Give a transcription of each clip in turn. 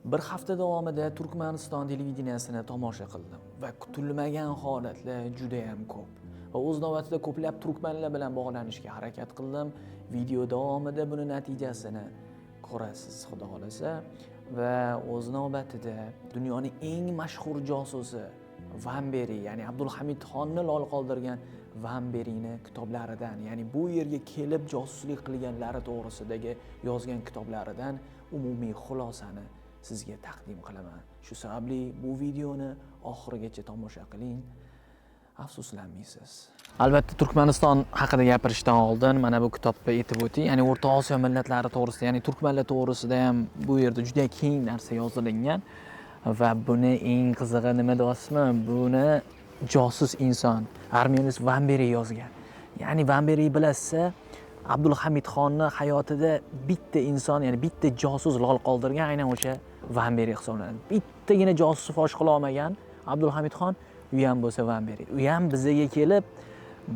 Bir hafta davomida Turkmaniston televideniyasini tomosha qildim va kutilmagan holatlar juda ham ko'p. Va o'z navbatida ko'plab turkmanlar bilan bog'lanishga harakat qildim. Video davomida buni natijasini ko'rasiz, xudo xolasa. Va o'z navbatida dunyoning eng mashhur josusi Vanberi, ya'ni Abdulhamid Xonni lol qoldirgan Vanberini kitoblaridan, ya'ni bu yerga kelib josuslik qilganlari to'g'risidagi yozgan kitoblaridan umumiy xulosani sizga taqdim qilaman. Shu sababli bu videoni oxirigacha tomosha qiling. Afsuslanmaysiz. Albatta Turkmaniston haqida gapirishdan oldin mana bu kitobda aytib o'ting, ya'ni O'rta Osiyo millatlari to'g'risida, ya'ni turkmanlar to'g'risida ham bu yerda juda keng narsa yozilgan va buni eng qizig'i nima deysizmi? Buni josus inson Armenius Vanberi yozgan. Ya'ni Vanberi bilasiz, Abdulhamid Xonni hayotida bitta inson, ya'ni bitta josus lol qoldirgan aynan o'sha Vanberi hisoblanadi. Bittagina josus fosh qila olmagan Abdulhamid Xon u ham bo'lsa Vanberi. U ham bizga kelib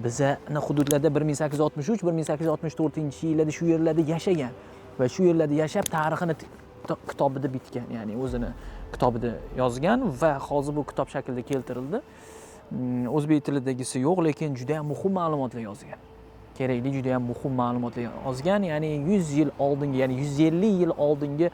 bizning hududlarda 1863-1864-yillarda shu yerlarda yashagan va shu yerlarda yashab tarixini kitobida bitgan, ya'ni o'zini kitobida yozgan va hozir bu kitob shaklida keltirildi. O'zbek tilidagisi yo'q, lekin juda ham muhim ma'lumotlar yozgan. Kerakli juda ham muhim ma'lumotlar yozgan, ya'ni 100 yil oldingi, ya'ni 150 yil oldingi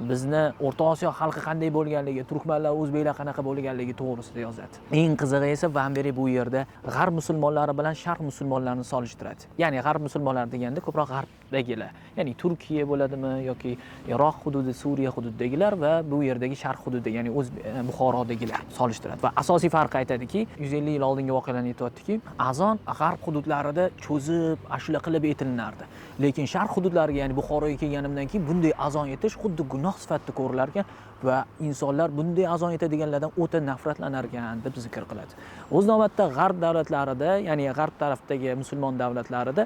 bizni O'rta Osiyo xalqi qanday bo'lganligi, turkmanlar, o'zbeklar qanaqa bo'lganligi to'g'risida yozadi. Eng qizig'i esa Vanberi bu yerda g'arb musulmonlari bilan sharq musulmonlarini solishtiradi. Ya'ni g'arb musulmonlari deganda ko'proq g'arbdagilar, ya'ni Turkiya bo'ladimi yoki Iroq hududi, Suriya hududidagilar va bu yerdagi sharq hududi, ya'ni Buxorodagilar solishtiradi. Va asosiy farqi aytadiki, 150 yil oldingi voqealarni aytayotdiki, azon g'arb hududlarida cho'zib, ashula qilib aytilardi. Lekin sharq hududlariga, ya'ni Buxoroga kelganimdan keyin bunday azon aytish xuddi gunoh sifatida ko'rilar ekan va insonlar bunday azon aytadiganlardan o'ta nafratlanar ekan deb zikr qiladi. O'z navbatda g'arb davlatlarida, ya'ni g'arb tarafdagi musulmon davlatlarida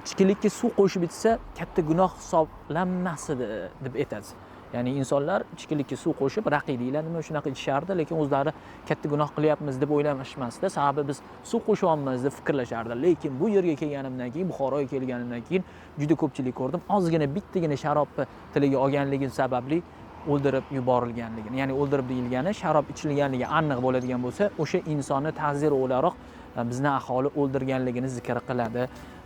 ichkilikka suv qo'shib ichsa katta gunoh hisoblanmasdi deb aytadi. Ya'ni insonlar ichkilikka suv qo'shib raqiyliklar nima shunaqa ichishardi, lekin o'zlari katta gunoh qilyapmiz deb o'ylamashmasdi. Sababi biz suv qo'shyapmiz deb fikrlashardi. Lekin bu yerga kelganimdan keyin, Buxoroga kelganimdan keyin juda ko'pchilik ko'rdim. Ozgina bittagina sharobni tiliga olganligi sababli o'ldirib yuborilganligini, ya'ni o'ldirib deyilgani sharob ichilganligi aniq bo'ladigan bo'lsa, o'sha insonni ta'zir o'laroq bizni aholi o'ldirganligini zikr qiladi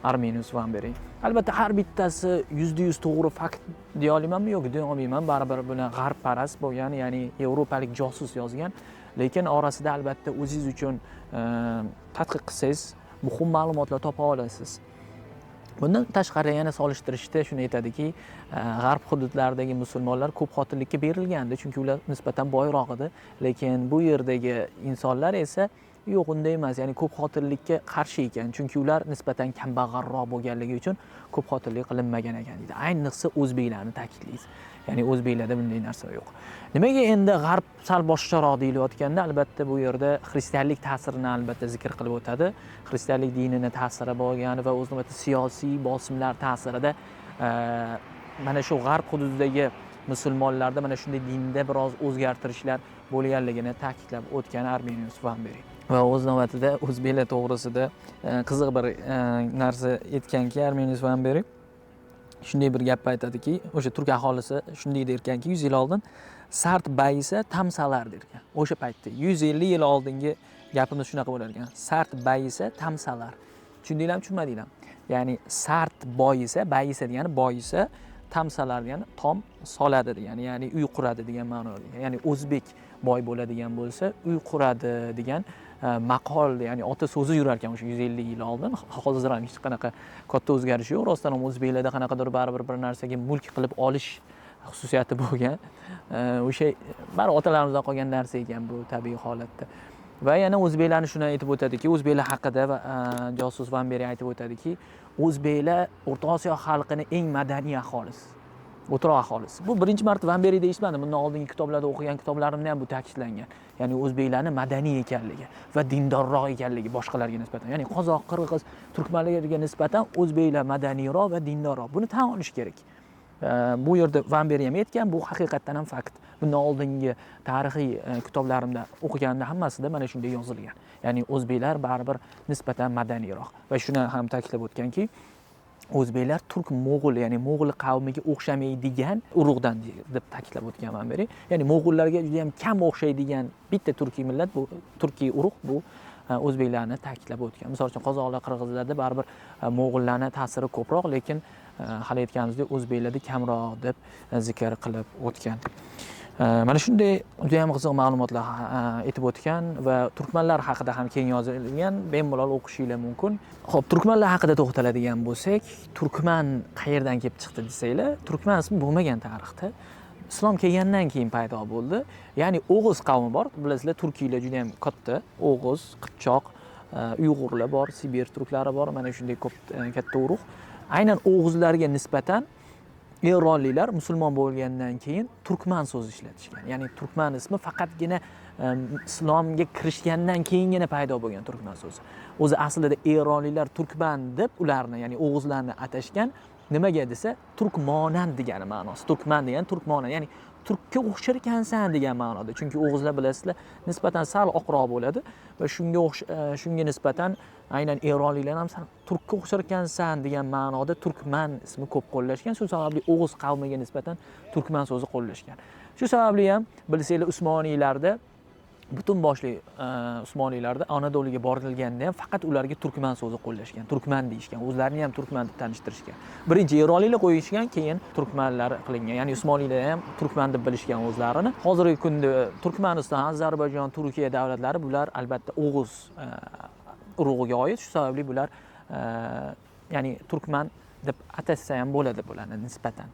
Armenius Vanberi. Albatta har bittasi 100% to'g'ri fakt deya olamanmi? Yo'q, deya olmayman. Baribir buni g'arb parast bo'lgan, ya'ni yevropalik josus yozgan. Lekin orasida albatta o'zingiz uchun tadqiq qilsangiz muhim ma'lumotlar topa olasiz. Bundan tashqari yana solishtirishda shuni aytadiki, g'arb hududlaridagi musulmonlar ko'p xotinlikka berilgandi, chunki ular nisbatan boyroq edi. Lekin bu yerdagi insonlar esa yo'q, unday emas, ya'ni ko'p xotinlikka qarshi ekan, chunki ular nisbatan kambag'alroq bo'lganligi uchun ko'p xotinlik qilinmagan ekan deydi. Ayniqsa o'zbeklarni ta'kidlaysiz. Ya'ni o'zbeklarda bunday narsa yo'q. Nimaga endi g'arb sal boshqacharoq deyilayotganda, albatta bu yerda xristianlik ta'sirini albatta zikr qilib o'tadi. Xristianlik dinini ta'siri bo'lgan va o'z navbatida siyosiy bosimlar ta'sirida mana shu g'arb hududidagi musulmonlarda mana shunday dinda biroz o'zgartirishlar bo'lganligini ta'kidlab o'tgan Armenius Vanberi. Va o'z navbatida o'zbeklar to'g'risida qiziq bir narsa aytganki, Armenius Vanberi shunday bir gap aytadiki, o'sha turk aholisi shunday derkanki, 100 yil oldin sart bayisa tamsalar derkan. O'sha paytda 150 yil oldingi gapimiz shunaqa bo'lar ekan. Sart bayisa tamsalar. Tushundinglarmi, tushunmadinglarmi? Ya'ni sart boyisa, bayisa degani boyisa, tamsalar degani tom soladi degani, ya'ni uy quradi degan ma'noda. Ya'ni o'zbek boy bo'ladigan bo'lsa, uy quradi degan maqol, ya'ni ota so'zi yurar ekan o'sha 150 yil oldin. Hozir ham hech qanaqa katta o'zgarish yo'q. Rostdan ham o'zbeklarda qanaqadir baribir bir narsaga mulk qilib olish xususiyati bo'lgan. O'sha bari otalarimizdan qolgan narsa ekan bu tabiiy holatda. Va yana o'zbeklarni shuni aytib o'tadiki, o'zbeklar haqida va josus Vanberi aytib o'tadiki, o'zbeklar O'rta Osiyo xalqining eng madaniy aholisi. O'tiroq aholisi. Bu birinchi marta Vanberi deyishmadi. Bundan oldingi kitoblarda o'qigan kitoblarimda ham bu ta'kidlangan. Ya'ni o'zbeklarning madaniy ekanligi va dindorroq ekanligi boshqalarga nisbatan. Ya'ni qozoq, qirg'iz, turkmanlarga nisbatan o'zbeklar madaniyroq va dindorroq. Buni tan olish kerak. Bu yerda Vanberi ham aytgan, bu haqiqatdan ham fakt. Bundan oldingi tarixiy kitoblarimda o'qiganimda hammasida mana shunday yozilgan. Ya'ni o'zbeklar baribir nisbatan madaniyroq. Va shuni ham ta'kidlab o'tganki, o'zbeklar turk mo'g'ul ya'ni mo'g'ul qavmiga o'xshamaydigan urug'dan deb ta'kidlab o'tganman beri. Ya'ni mo'g'ullarga juda ham kam o'xshaydigan bitta turkiy millat bu turkiy urug' bu o'zbeklarni ta'kidlab o'tgan. Misol uchun qozoqlar, qirg'izlarda baribir mo'g'ullarning ta'siri ko'proq, lekin hali aytganimizdek o'zbeklarda kamroq deb zikr qilib o'tgan. Mana shunday juda ham qiziq ma'lumotlar aytib o'tgan va turkmanlar haqida ham keng yozilgan, bemalol o'qishinglar mumkin. Xo'p, turkmanlar haqida to'xtaladigan bo'lsak, turkman qayerdan kelib chiqdi desanglar, turkman ismi bo'lmagan tarixda. Islom kelgandan keyin paydo bo'ldi. Ya'ni O'g'iz qavmi bor. Bilasizlar, turkiylar juda ham katta. O'g'iz, Qipchoq, Uyg'urlar bor, Sibir turklari bor. Mana shunday ko'p katta urug'. Aynan O'g'izlarga nisbatan Eronliklar musulmon bo'lgandan keyin turkman so'zi ishlatishgan. Ya'ni turkman ismi faqatgina islomga kirishgandan keyingina paydo bo'lgan turkman so'zi. O'zi aslida Eronliklar turkman deb ularni, ya'ni O'g'izlarni atashgan. Nimaga desa, turkmonan degani ma'nosi. Turkman degani turkmonan, ya'ni turkka o'xshar ekansan degan ma'noda. Chunki O'g'izlar bilasizlar, nisbatan sal oqroq bo'ladi va shunga nisbatan aynan Eronliklar ham turkka o'xshar ekansan degan ma'noda turkman ismi ko'p qo'llashgan. Shu sababli O'g'iz qavmiga nisbatan turkman so'zi qo'llashgan. Shu sababli ham bilsanglar, Usmoniylarda butun boshli Usmoniylarda Anadoluga borilganda ham faqat ularga turkman so'zi qo'llashgan, turkman deyishgan, o'zlarini ham turkman deb tanishtirishgan. Birinchi Eronliklar qo'yishgan, keyin turkmanlar qilingan. Ya'ni Usmoniylar ham turkman deb bilishgan o'zlarini. Hozirgi kunda Turkmaniston, Ozarbayjon, Turkiya davlatlari bular albatta O'g'iz urug'iga oid. Shu sababli bular ya'ni turkman deb atashsa ham bo'ladi bularni nisbatan.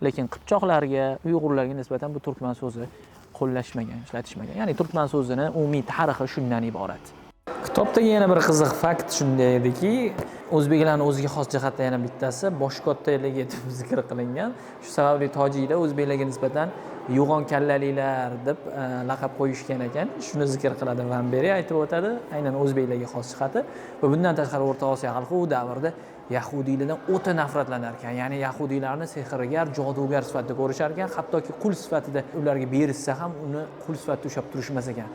Lekin Qipchoqlarga, Uyg'urlarga nisbatan bu turkman so'zi qo'llashmagan, ishlatishmagan. Ya'ni turkman so'zini umumiy tarixi shundan iborat. Kitobdagi yana bir qiziq fakt shunday ediki, o'zbeklarning o'ziga xos jihati yana bittasi bosh kottaligi deb zikr qilingan. Shu sababli tojiklar o'zbeklarga nisbatan yo'g'on kallaliklar deb laqab qo'yishgan ekan. Shuni zikr qiladi Van Beri, aytib o'tadi, aynan o'zbeklarga xos jihati. Va bundan tashqari O'rta Osiyo xalqi u davrda yahudiylardan o'ta nafratlanar ekan. Ya'ni yahudiylarni sehrgar, jodugar sifatida ko'rishar ekan, hattoki qul sifatida ularga berishsa ham uni qul sifatida ushlab turishmas ekan.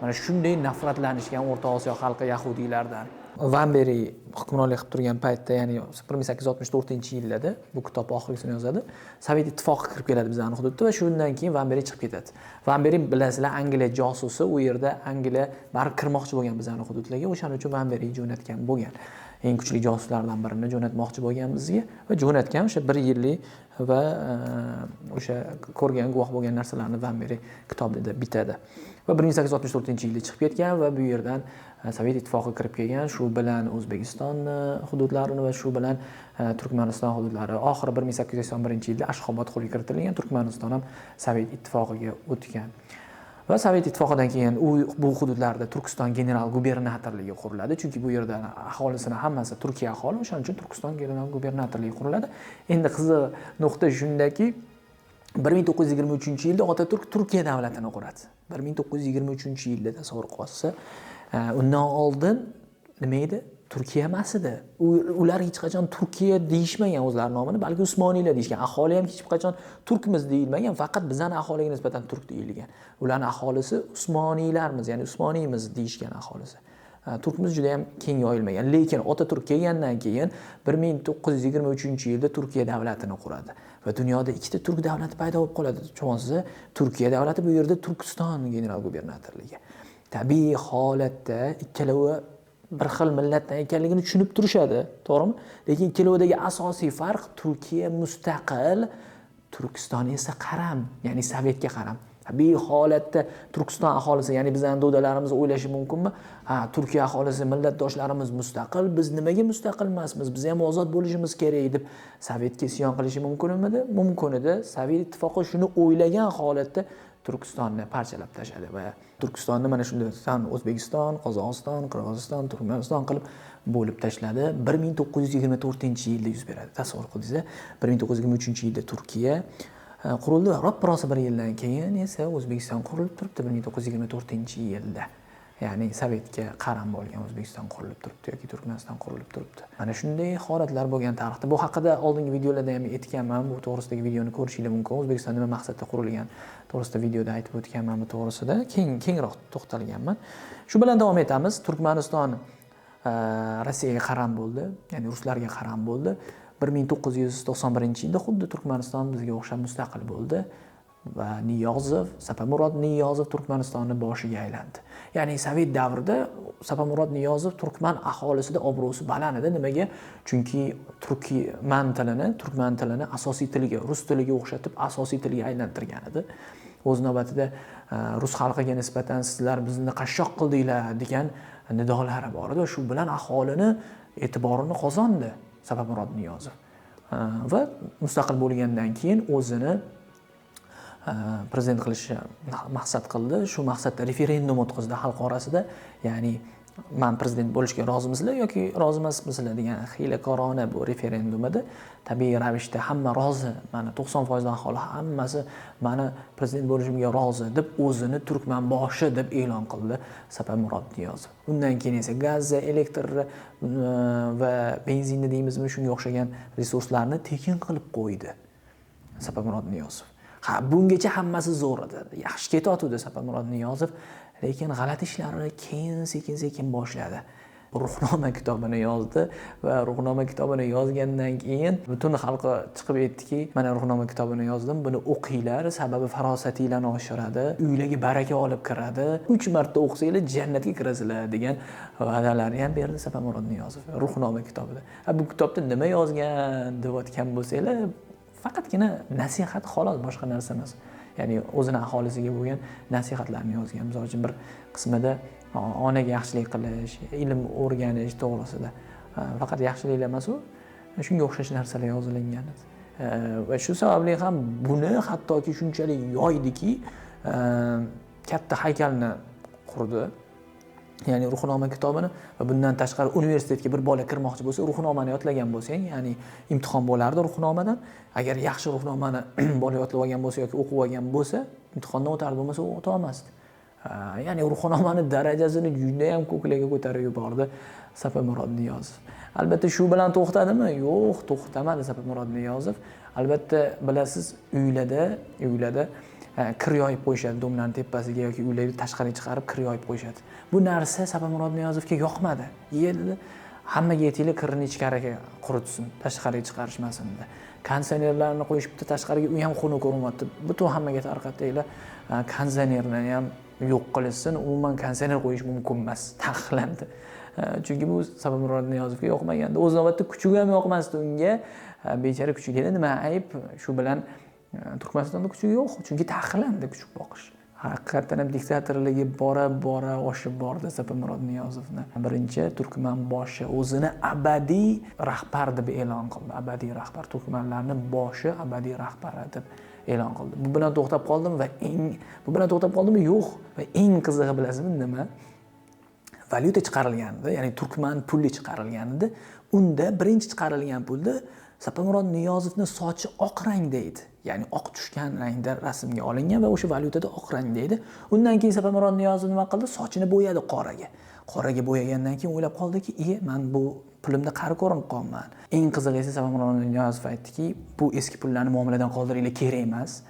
Mana shunday nafratlanishgan O'rta Osiyo xalqi yahudiylardan. Van Beri hukmronlik qilib turgan paytda, ya'ni 1864-yillarda bu kitob oxirgisini yozadi. Sovet ittifoqi kirib keladi bizning hududga va shundan keyin Van Beri chiqib ketadi. Van Beri bilasizlar, Angliya josusi, u yerda Angliya barib kirmoqchi bo'lgan bizning hududlarga, o'shaning uchun Van Beri jo'natgan bo'lgan. Eng kuchli josuslardan birini jo'natmoqchi bo'lgan bizga va jo'natgan o'sha 1 yillik va o'sha ko'rgan, guvoh bo'lgan narsalarni Van Beri kitobida bitadi. Va 1864-yilda chiqib ketgan va bu yerdan Sovet ittifoqi kirib kelgan, shu bilan O'zbekiston hududlarini va shu bilan Turkmaniston hududlari. Oxiri 1881-yilda Ashxobod qo'lga kiritilgan, Turkmaniston ham Sovet ittifoqiga o'tgan. Va Sovet ittifoqidan keyin bu hududlarda Turkiston general gubernatorligi quriladi, chunki bu yerda aholisini hammasi Turkiya aholi, o'shaning uchun Turkiston general gubernatorligi quriladi. Endi qiziq nuqta shundaki, 1923-yilda Otaturk Turkiya davlatini quradi. 1923-yilda tasavvur qilsa, undan oldin nima edi? Turkiya emas edi. Ular hech qachon Turkiya deyishmagan o'zlari nomini, balki Usmoniylar deyishgan. Aholi ham hech qachon turkmiz deyilmagan, faqat bizning aholiga nisbatan turk deyilgan. Ularning aholisi Usmoniylarmiz, ya'ni Usmoniymiz deyishgan aholisi. Turkmiz juda ham keng yoyilmagan. Lekin Otaturk kelgandan keyin 1923-yilda Turkiya davlatini quradi. Va dunyoda ikkita turk davlati paydo bo'lib qoladi. Tushunsiz, Turkiya davlati, bu yerda Turkiston general gubernatorligi. Tabiiy holatda ikkalovi bir xil millatdan ekanligini tushunib turishadi, to'g'rimi? Lekin ikkalovidagi asosiy farq, Turkiya mustaqil, Turkiston esa qaram, ya'ni Sovetga qaram. Tabiiy holatda Turkiston aholisi, ya'ni bizning do'dalarimiz o'ylashi mumkinmi? Turkiya aholisi, millatdoshlarimiz mustaqil, biz nimaga mustaqil emasmiz? Biz ham ozod bo'lishimiz kerak deb Sovetga isyon qilishi mumkin edi? Mumkin edi. Sovet ittifoqi shuni o'ylagan holatda Turkistonni parchalab tashladi va Turkistonni mana shunday O'zbekiston, Qozog'iston, Qirg'iziston, Turkmaniston qilib bo'lib tashladi. 1924-yilda yuz beradi. Tasavvur qilingizlar, 1923-yilda Turkiya qurildi va roppa-rosa 1 yildan keyin esa O'zbekiston qurilib turibdi 1924-yilda. Ya'ni Sovetga qaram bo'lgan O'zbekiston qurilib turibdi yoki Turkmaniston qurilib turibdi. Mana shunday holatlar bo'lgan tarixda. Bu haqida oldingi videolarda ham aytganman. Bu to'g'risidagi videoni ko'rishingiz mumkin. O'zbekiston nima maqsadda qurilgan to'g'risida videoda aytib o'tganman, bu to'g'risida kengroq to'xtalganman. Shu bilan davom etamiz. Turkmaniston Rossiyaga qaram bo'ldi, ya'ni ruslarga qaram bo'ldi. 1991-yilda xuddi Turkmaniston bizga o'xshab mustaqil bo'ldi va Sapamurod Niyozov Turkmanistonning boshiga aylandi. Ya'ni Sovet davrida Sapamurod Niyozov turkman aholisida obro'si baland edi. Nimaga? Chunki turkman tilini asosiy tiliga, rus tiliga o'xshatib asosiy tilga aylantirgan edi. O'z navbatida rus xalqiga nisbatan sizlar bizni qashshoq qildinglar degan nidolari bor edi. Shu bilan aholini e'tiborini qozondi Sapamurod Niyozov. Va mustaqil bo'lgandan keyin o'zini prezident qilishni maqsad qildi. Shu maqsadda referendum o'tkazdi xalq orasida. Ya'ni men prezident bo'lishga rozimisiz yoki rozi emasmisizlar degan hiylakorona bu referendum edi. Tabiiy ravishda hamma rozi, mana 90% aholi hammasi meni prezident bo'lishimga rozi deb o'zini turkman boshi deb e'lon qildi Sapamurod Niyozov. Undan keyin esa gaz, elektr va benzinni deymizmi, shunga o'xshagan resurslarni tekin qilib qo'ydi Sapamurod Niyozov. Bungacha hammasi zo'r edi. Yaxshi ketayotdi Sapamurod Niyozov, lekin g'alati ishlarni keyin sekin boshladi. Ruhnoma kitobini yozdi va Ruhnoma kitobini yozgandan keyin butun xalqqa chiqib aytdiki, mana Ruhnoma kitobini yozdim, buni o'qinglar, sababi farosatinglarni oshiradi, uylarga baraka olib kiradi, 3 marta o'qisanglar jannatga kirasizlar degan va'dalarni ham berdi Sapamurod Niyozov Ruhnoma kitobida. Bu kitobda nima yozgan deyotgan bo'lsanglar, faqatgina nasihat xolos, boshqa narsa emas. Ya'ni o'zini aholisiga bo'lgan nasihatlarni yozgan. Misol uchun bir qismida onaga yaxshilik qilish, ilm o'rganish to'g'risida. Faqat yaxshiliklar emas u, shunga o'xshash narsalar yozilgan. Va shu sababli ham buni hattoki shunchalik yoydiki, katta haykalni qurdi. Ya'ni Ruhnoma kitobini va bundan tashqari universitetga bir bola kirmoqchi bo'lsa, Ruhnomani yodlagan bo'lsang, ya'ni imtihon bo'lardi Ruhnomadan. Agar yaxshi Ruhnomani bola yodlab olgan bo'lsa yoki o'qib olgan bo'lsa, imtihondan o'tardi, bo'lmasa o'ta olmasdi. Ya'ni Ruhnomani darajasini juda ham ko'klarga ko'tarib yubordi Sapamurod Niyozov. Albatta shu bilan to'xtadimi? Yo'q, to'xtamadi Sapamurod Niyozov. Albatta bilasiz, uylarda kir yoyib qo'yishadi, domlarning tepasiga yoki uylarni tashqariga chiqarib kir yoyib qo'yishadi. Bu narsa Sapamurod Niyozovga yoqmadi. Yedi, hammaga aytinglar kirni ichkariga quritsin, tashqariga chiqarishmasin dedi. Konditsionerlarni qo'yishibdi tashqariga, u ham xunuk ko'rinyapti. Butun hammaga tarqatdinglar, konditsionerni ham yo'q qilsin, umuman konditsioner qo'yish mumkin emas, taqiqlandi. Chunki bu Sapamurod Niyozovga yoqmagandi. O'z navbatda kuchugi ham yoqmasdi unga. Bechara kuchugiga nima ayb? Shu bilan Turkmanistonda kuchugi yo'q, chunki taqiqlandi kuchuk boqish. Haqiqatan ham diktatorligi bora oshib bordi Sapamurod Niyozovni. Birinchi turkman boshi o'zini abadiy rahbar deb e'lon qildi. Abadiy rahbar, turkmanlarning boshi abadiy rahbari deb e'lon qildi. Bu bilan to'xtab qoldimi? Yo'q. Va eng qizig'i bilasizmi nima? Valyuta chiqarilgandi, ya'ni turkman puli chiqarilgandi. Unda birinchi chiqarilgan pulda Sapamurod Niyozovning sochi oq rangda edi. Ya'ni oq tushgan rangda rasmga olingan va o'sha valyutada oq rangda edi. Undan keyin Sapamurod Niyozov nima qildi? Sochini bo'yadi qoraga. Qoraga bo'yagandan keyin o'ylab qoldiki, men bu pulimda qari ko'rinib qolman. Eng qizig'i esa Sapamurod Niyozov aytdiki, bu eski pullarni muomaladan qoldiringlar, kerak emas.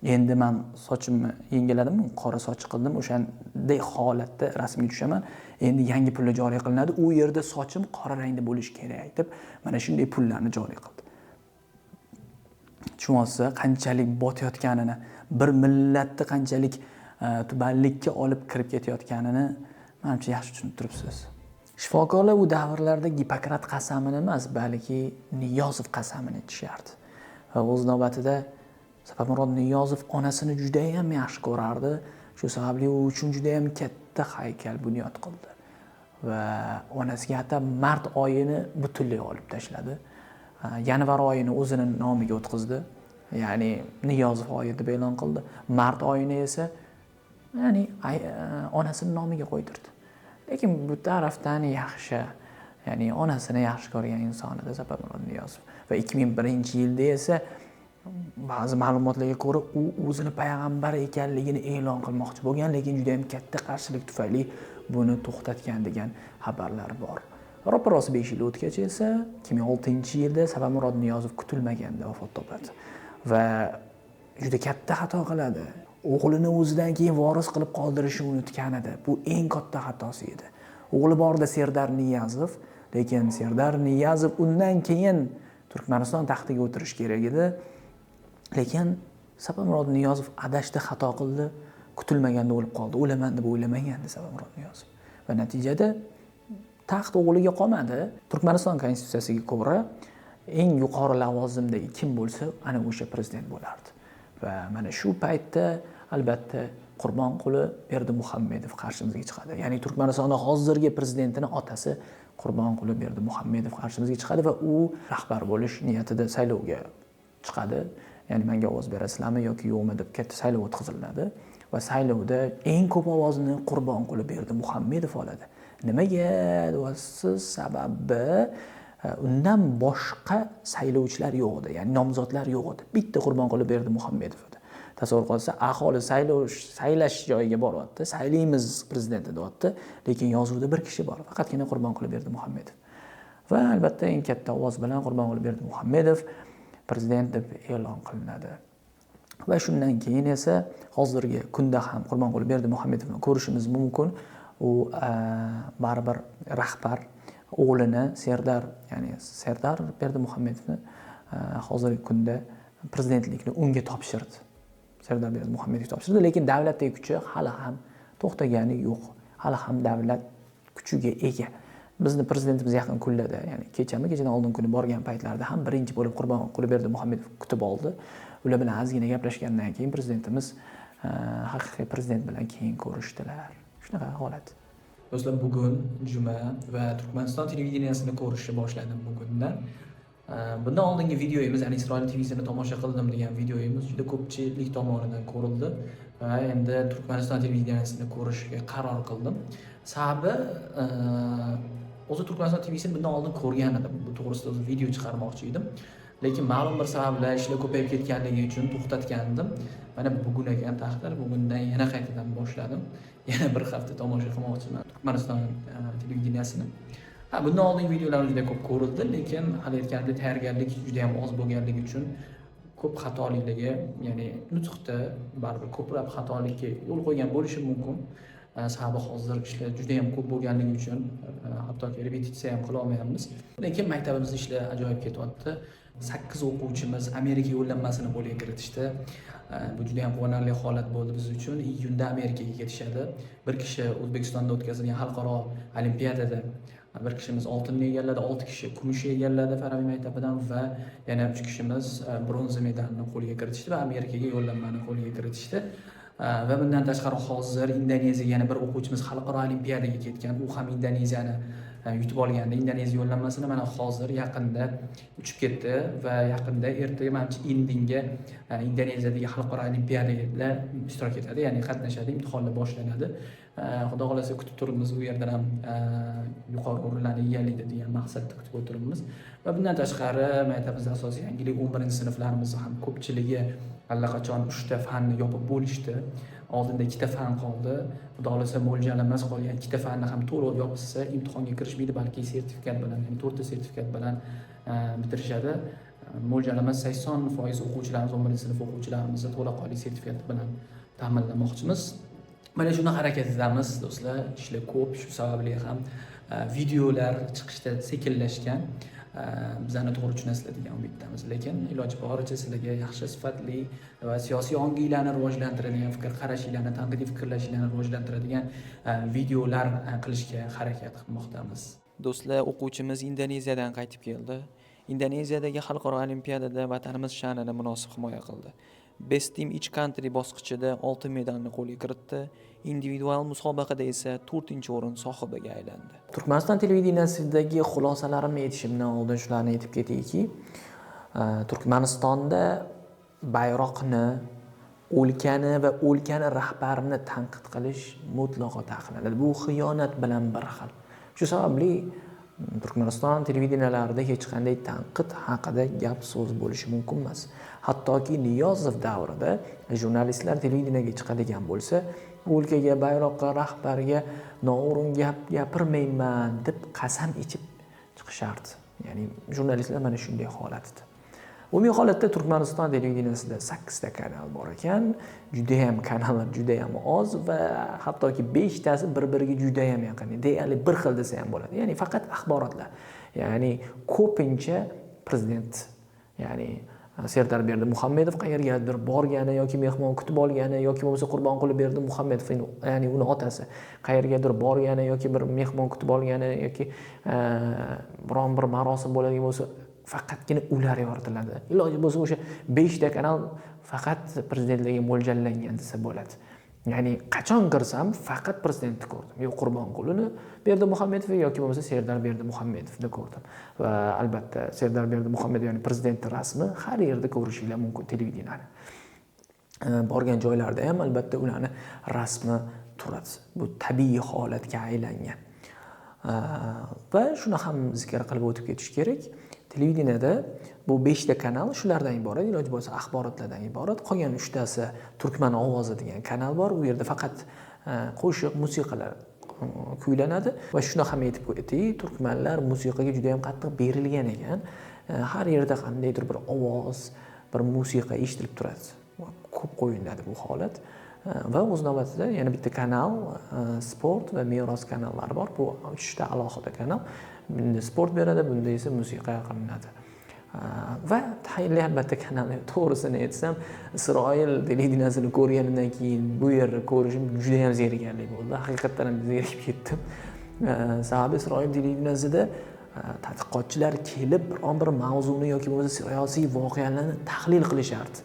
Endi men sochimni yengiladim, qora soch qildim, o'shanday holatda rasmga tushaman. Endi yangi pullar joriy qilinadi. U yerda sochim qora rangda bo'lishi kerak deb mana shunday pullarni joriy qildi. Tushunsa qanchalik botayotganini, bir millatni qanchalik tubanlikka olib kirib ketayotganini menimcha yaxshi tushunib turibsiz. Shifokorlar u davrlarda Gippokrat qasamini emas, balki Niyozov qasamini ichishardi. Va o'z navbatida Sapamurod Niyozov onasini juda ham yaxshi ko'rardi. Shu sababli u uchun juda ham katta haykal bunyod qildi. Va onasiga hatto mart oyini butunlay olib tashladi. Yanvar oyini o'zini nomiga o'tkazdi. Ya'ni Niyozov oyi deb e'lon qildi. Mart oyini esa ya'ni onasining nomiga qo'ydirdi. Lekin bu tarafdan yaxshi, ya'ni onasini yaxshi ko'rgan inson edi Sapamurod Niyozov. Va 2001-yilda esa ba'zi ma'lumotlarga ko'ra u o'zini payg'ambar ekanligini e'lon qilmoqchi bo'lgan, lekin juda ham katta qarshilik tufayli buni to'xtatgan degan xabarlar bor. Ro'parosi 5 yil o'tgach esa 2006-yilda Sapamurod Niyozov kutilmaganda vafot topadi va juda katta xato qiladi. O'g'lini o'zidan keyin voris qilib qoldirishni unutgan edi. Bu eng katta xatosi edi. O'g'li borda Serdar Niyazov, lekin Serdar Niyazov undan keyin Turkmaniston taxtiga o'tirish kerak edi. Lekin Sabamurod Niyozov adashdi, xato qildi, kutilmaganda o'lib qoldi. O'laman deb o'ylamagandi Sabamurod Niyozov. Va natijada taxt o'g'liga qolmadi. Turkmaniston konstitutsiyasiga ko'ra eng yuqori lavozimdagi kim bo'lsa, ana o'sha prezident bo'lardi. Va mana shu paytda albatta Qurbonquli Berdimuhammedov qarshimizga chiqadi. Ya'ni Turkmanistonning hozirgi prezidentining otasi Qurbonquli Berdimuhammedov qarshimizga chiqadi va u rahbar bo'lish niyatida saylovga chiqadi. Ya'ni menga ovoz berasizlarmi yoki yo'qmi deb katta saylov o'tkaziladi va saylovda eng ko'p ovozni Qurbonquli Berdimuhammedov oladi. Nimaga deysiz? Sababi undan boshqa saylovchilar yo'q edi, ya'ni nomzodlar yo'q edi. Bitta Qurbonquli Berdimuhammedov edi. Tasavvur qilsa, aholi saylash joyiga boryapti, saylaymiz prezidentni deyapti, lekin yozuvda bir kishi bor, faqatgina Qurbonquli Berdimuhammedov. Va albatta eng katta ovoz bilan Qurbonquli Berdimuhammedov prezident deb e'lon qilinadi. Va shundan keyin esa hozirgi kunda ham Qurbonquli Berdimuhammedovni ko'rishimiz mumkin. U baribir rahbar o'g'lini Serdar Berdimuhammedovni hozirgi kunda prezidentlikni unga topshirdi. Serdar Berdimuhammedov topshirdi, lekin davlatdagi kuchi hali ham to'xtagani yo'q. Hali ham davlat kuchiga ega. Bizni prezidentimiz yaqin kunlarda, ya'ni kechadan oldin kuni borgan paytlarda ham birinchi bo'lib Qurbonquli Berdimuhammedov kutib oldi. Ular bilan ozgina gaplashgandan keyin prezidentimiz haqiqiy prezident bilan keyin ko'rishdilar. Shunaqa holat. Do'stlar, bugun juma va Turkmaniston televideniyasini ko'rishni boshladim bugundan. Bundan oldingi videoyimiz, ya'ni Isroil TV'sini tomosha qildim degan videoyimiz juda ko'pchilik tomonidan ko'rildi va endi Turkmaniston televideniyasini ko'rishga qaror qildim. Sababi o'zi Turkmaniston TV'sini bundan oldin ko'rgan edim. Bu to'g'risida o'zi video chiqarmoqchi edim. Lekin ma'lum bir sabablar, ishlar ko'payib ketganligi uchun to'xtatgandim. Mana bugun ekan taqdir, bugundan yana qaytadan boshladim. Yana bir hafta tomosha qilmoqchiman Turkmaniston televideniyasini. Bundan oldingi videolar juda ko'p ko'rildi, lekin hali aytganimdek tayyorgarlik juda ham oz bo'lganligi uchun ko'p xatolikligi, ya'ni nutqda baribir ko'plab xatolikka yo'l qo'ygan bo'lishi mumkin. Sababi hozir ishlar juda ham ko'p bo'lganligi uchun hattoki repetitsiya ham qila olmayapmiz. Lekin maktabimizda ishlar ajoyib ketyapti. 8 o'quvchimiz Amerika yo'llanmasini qo'lga kiritishdi. Bu juda ham quvonarli holat bo'ldi biz uchun. Iyunda Amerikaga ketishadi. Bir kishi O'zbekistonda o'tkazilgan xalqaro olimpiadada bir kishimiz oltinni egalladi, 6 kishi kumushni egalladi Farabiy maktabidan va yana 3 kishimiz bronza medalni qo'lga kiritishdi va Amerikaga yo'llanmani qo'lga kiritishdi. Va bundan tashqari hozir Indoneziyaga yana bir o'quvchimiz xalqaro olimpiadaga ketgan. U ham Indoneziyani yutib olgandi. Indoneziya yo'llanmasini mana hozir yaqinda uchib ketdi va yaqinda ertaga menimcha Indinga Indoneziyadagi xalqaro olimpiadada ishtirok etadi, ya'ni qatnashadi, imtihonlar boshlanadi. Xudo xolasa kutib turibmiz, u yerdan ham yuqori o'rinlarni egallaydi degan maqsadda kutib o'tiribmiz. Va bundan tashqari maktabimizda asosiy yangilik 11-sinflarimizni ham ko'pchiligi allaqachon 3 ta fanni yopib bo'lishdi. Oldinda 2 ta fan qoldi. Xudo xolasa mo'ljallanmas qolgan 2 ta fanni ham to'liq yopishsa imtihonga kirishmaydi, balki sertifikat bilan, ya'ni 4 ta sertifikat bilan bitirishadi. Mo'ljallanmas 80% o'quvchilarimiz, 11-sinf o'quvchilarimizni to'laqonli sertifikat bilan ta'minlamoqchimiz. Mana shuni harakatidamiz do'stlar. Ishlar ko'p, shu sababli ham videolar chiqishda sekinlashgan. Bizani to'g'ri tushunasizlar degan umiddamiz. Lekin iloji boricha sizlarga yaxshi sifatli va siyosiy ongiylarni rivojlantiradigan, fikr qarashinglarni, tanqidiy fikrlashinglarni rivojlantiradigan videolar qilishga harakat qilmoqdamiz. Do'stlar, o'quvchimiz Indoneziyadan qaytib keldi. Indoneziyadagi xalqaro olimpiadada vatanimiz sha'nini munosib himoya qildi. Best Team Each Country bosqichida oltin medalni qo'lga kiritdi. Individual musobaqada esa 4-o'rin sohibiga aylandi. Turkmaniston televideniyasidagi xulosalarimni aytishimdan oldin shularni aytib ketayki, Turkmanistonda bayroqni, o'lkani va o'lkani rahbarini tanqid qilish mutlaqo taqiqlanadi. Bu xiyonat bilan bir xil. Shu sababli Turkmaniston televideniyalarida hech qanday tanqid haqida gap so'z bo'lishi mumkin emas. Hattoki Niyozov davrida jurnalistlar televideniyaga chiqadigan bo'lsa, o'lkaga, bayroqqa, rahbarga noo'rin gap gapirmayman deb qasam ichib chiqishardi. Ya'ni jurnalistlar mana shunday holatda. Umumiy holatda Turkmaniston televideniyasida 8 ta kanal bor ekan. Kanallar juda ham oz va hattoki 5 tasi bir-biriga juda ham yaqin. Deyarli bir xil desa ham bo'ladi. Ya'ni faqat axborotlar. Ya'ni ko'pincha prezident, ya'ni Serdar Berdimuhamedov qayergadir borgani yoki mehmon kutib olgani yoki bo'lmasa Qurbonquli Berdimuhamedov, ya'ni uni otasi qayergadir borgani yoki bir mehmon kutib olgani yoki biron bir marosim bo'ladigan bo'lsa, faqatgina ular yoritiladi. Iloji bo'lsa o'sha 5 ta kanal faqat prezidentlarga mo'ljallangan desa bo'ladi. Ya'ni qachon kirsam faqat prezidentni ko'rdim. Yo Qurbonqulini Berdimuhamedov yoki bo'lmasa Serdar Berdimuhamedovni ko'rdim. Va albatta Serdar Berdimuhamedov, ya'ni prezidentning rasmi har yerda ko'rishinglar mumkin televideniyani. Borgan joylarda ham albatta ularni rasmi turadi. Bu tabiiy holatga aylangan. Va shuni ham zikr qilib o'tib ketish kerak. Televideniyada bu 5 ta kanal shulardan iborat, iloji bo'lsa axborotlardan iborat. Qolgan 3 tasi Turkman ovozi degan kanal bor. U yerda faqat qo'shiq, musiqalar kuylanadi va shuni ham aytib o'taylik, turkmanlar musiqaga juda ham qattiq berilgan ekan. Har yerda qandaydir bir ovoz, bir musiqa eshitilib turadi. Ko'p qo'yiladi bu holat. Va o'z navbatida yana bitta kanal sport va meros kanallari bor. Bu 3 ta alohida kanal. Bunda sport beradi, bunda esa musiqa qilinadi. Va tayinli albatta kanal, to'g'risini aytsam, Isroil televideniyasini ko'rganimdan keyin bu yerni ko'rishim juda ham zerikarli bo'ldi. Haqiqatdan ham zerikib ketdim. Sababi Isroil televideniyasida tadqiqotchilar kelib biron bir mavzuni yoki bo'lmasa siyosiy voqealarni tahlil qilishardi.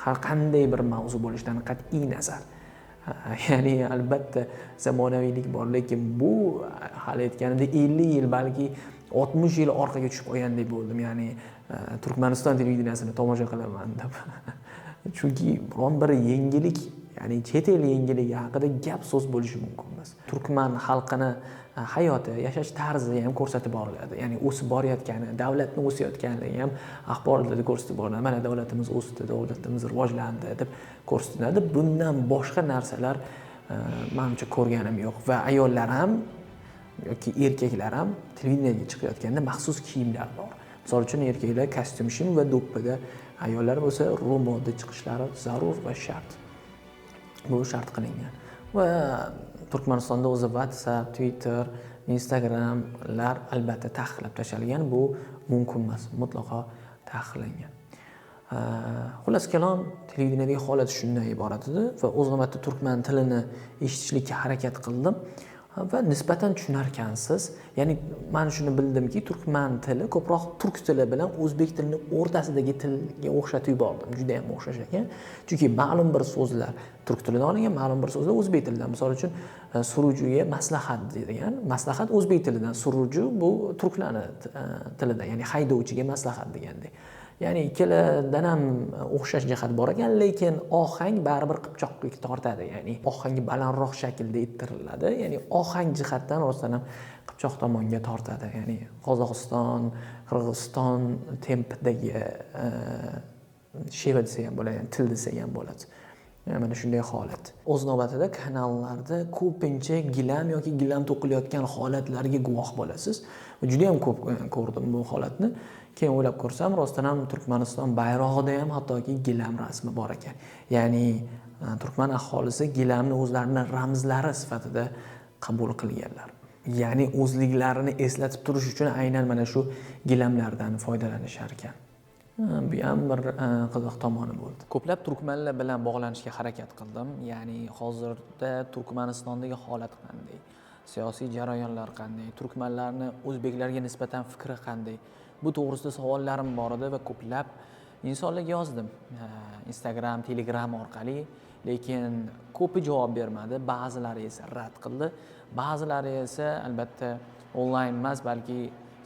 Har qanday bir mavzu bo'lishidan qat'iy nazar. Ya'ni albatta zamonaviylik bor, lekin bu hali aytganimdek 50 yil balki 60 yil orqaga tushib qolgandek bo'ldim. Ya'ni Turkmaniston televideniyasini tomosha qilaman deb. Chunki biron bir yangilik, ya'ni chet el yangiligi haqida gap so'z bo'lishi mumkin emas. Turkman xalqini hayoti, yashash tarzi ham ko'rsatib boriladi. Ya'ni o'sib borayotgani, davlatni o'sayotganligi ham axborotlarda ko'rsatib boriladi. Mana davlatimiz o'sdi, davlatimiz rivojlandi deb ko'rsatiladi. Bundan boshqa narsalar menimcha ko'rganim yo'q va ayollar ham yoki erkaklar ham televideniyega chiqayotganda maxsus kiyimlar bor. Misol uchun erkaklar kostyum shim va do'ppida, ayollar bo'lsa ro'molda chiqishlari zarur va shart. Bu shart qilingan. Va Turkmanistonda o'zi WhatsApp, Twitter, Instagramlar albatta taqiqlab tashalgan. Bu mumkin emas, mutlaqo taqiqlangan. Xullas kalom, televideniyadagi holat shundan iborat edi va o'z navbatida turkman tilini eshitishlikka harakat qildim. Va nisbatan tushunarkansiz. Ya'ni men shuni bildimki, turkman tili ko'proq turk tili bilan o'zbek tilining o'rtasidagi tilga o'xshatib yubordim. Juda ham o'xshash ekan. Chunki ma'lum bir so'zlar turk tilidan olingan, ma'lum bir so'zlar o'zbek tilidan. Misol uchun surujuga maslahat degan, maslahat o'zbek tilidan, suruju bu turklarning tilidan, ya'ni haydovchiga maslahat degandek. Ya'ni ikkaladan ham o'xshash jihat bor ekan, lekin ohang baribir qipchoqlik tortadi. Ya'ni ohangi balandroq shaklda aytiriladi. Ya'ni ohang jihatdan rostdan ham qipchoq tomonga tortadi. Ya'ni Qozog'iston, Qirg'iziston tempidagi sheva desa ham bo'ladi, ya'ni til desa ham bo'ladi. Mana shunday holat. O'z navbatida kanallarda ko'pincha gilam yoki gilam to'qilayotgan holatlarga guvoh bo'lasiz. Juda ham ko'p ko'rdim bu holatni. Keyin o'ylab ko'rsam, rostdan ham Turkmaniston bayrog'ida ham hattoki gilam rasmi bor ekan. Ya'ni turkman aholisi gilamni o'zlarining ramzlari sifatida qabul qilganlar. Ya'ni o'zliklarini eslatib turish uchun aynan mana shu gilamlardan foydalanishar ekan. Bu ham bir qiziq tomoni bo'ldi. Ko'plab turkmanlar bilan bog'lanishga harakat qildim. Ya'ni hozirda Turkmanistondagi holat qanday? Siyosiy jarayonlar qanday? Turkmanlarning o'zbeklarga nisbatan fikri qanday? Bu to'g'risida savollarim bor edi va ko'plab insonlarga yozdim. Instagram, Telegram orqali, lekin ko'pi javob bermadi, ba'zilari esa rad qildi. Ba'zilari esa albatta onlayn emas, balki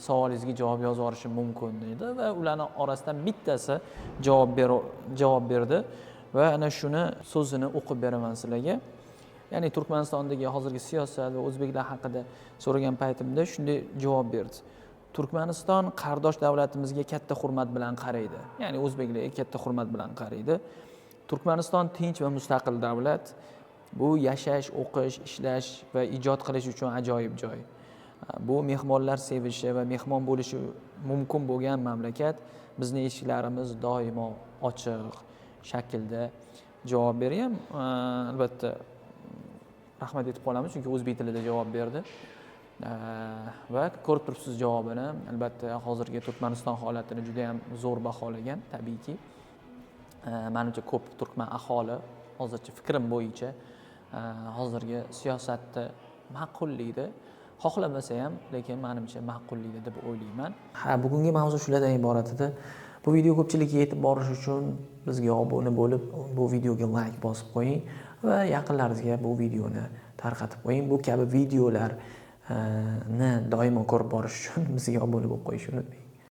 savolingizga javob yozib yuborishim mumkin dedi va ularning orasidan bittasi javob berdi va ana shuni so'zini o'qib beraman sizlarga. Ya'ni Turkmanistondagi hozirgi siyosat va o'zbeklar haqida so'ragan paytimda shunday javob berdi. Turkmaniston qardosh davlatimizga katta hurmat bilan qaraydi. Ya'ni o'zbeklarga katta hurmat bilan qaraydi. Turkmaniston tinch va mustaqil davlat. Bu yashash, o'qish, ishlash va ijod qilish uchun ajoyib joy. Bu mehmonlar sevishi va mehmon bo'lishi mumkin bo'lgan mamlakat. Bizning eshiklarimiz doimo ochiq shaklda javob beryapman. Albatta rahmat aytib qolamiz, chunki o'zbek tilida javob berdi. Va ko'rib turibsiz javobini. Albatta hozirgi Turkmaniston holatini juda ham zo'r baholagan, tabiiyki. Menimcha ko'p turkman aholi hozircha fikrim bo'yicha hozirgi siyosatni ma'qullaydi. Xohlamasa ham, lekin menimcha ma'qullaydi deb o'ylayman. Bugungi mavzu shulardan iborat edi. Bu video ko'pchilikka yetib borishi uchun bizga obuna bo'lib, bu videoga like bosib qo'ying va yaqinlaringizga bu videoni tarqatib qo'ying. Bu kabi videolar doimo ko'rib borish uchun bizga obuna bo'lib qo'yishni unutmang.